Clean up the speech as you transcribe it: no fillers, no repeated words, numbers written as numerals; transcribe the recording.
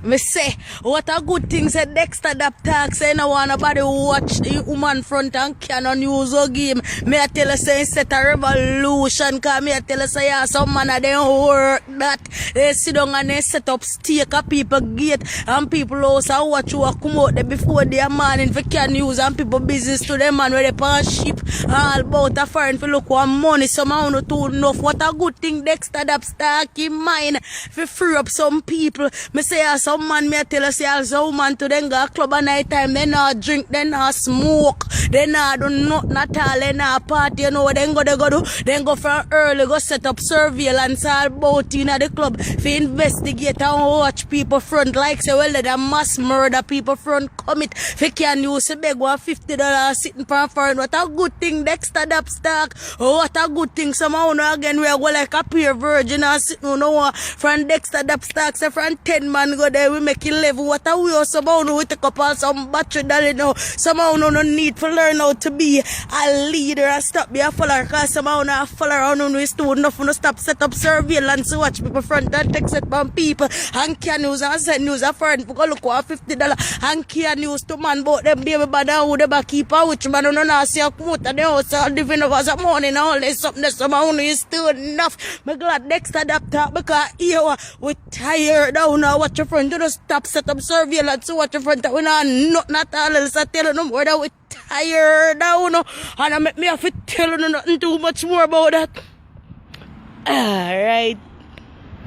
Me say, what a good thing said Dexta Daps talk, say no want nobody watch the woman front and cannot use a game. Me I tell you say set a revolution, cause me I tell you say yeah, some man of them work that. They sit down and they set up stake a people gate and people also watch you come out there before they are morning if can use and people business to them man where they pan ship all about a foreign for look what money somehow not too enough. What a good thing Dexta Daps talk in mind for free up some people. Me say some man me tell us as a woman to them go club at night time, they not drink, they not smoke, they not do nothing at all, they not party, you know what they go do? Then go from early, go set up surveillance all about in the club for investigate and watch people front like say well they mass murder people front commit. If you can use a beg $50 sitting for foreign. What a good thing Dexta Daps talk. Oh, what a good thing somehow now again we are go like a pure virgin and sitting no from Dexta Daps talk say from 10 man go there we make 11. What a we somehow no we take up all some battery dollar now. Somehow no need to learn how to be a leader and stop be a follower cause somehow no follow around no we still enough no stop set up surveillance to watch people front and text it from people and can news and send news a friend for go look what $50 and can news to man about them baby bad and who the back keeper which man no know see a quote and they also living over some money and all this something that somehow no is still enough. Me glad Dexta Daps talk because here we tired down now watch your friend to the stop set up surveillance to watch your friend that we not nothing at all else I tell you no more that we tired down and I make me have to tell you nothing too much more about that. Alright.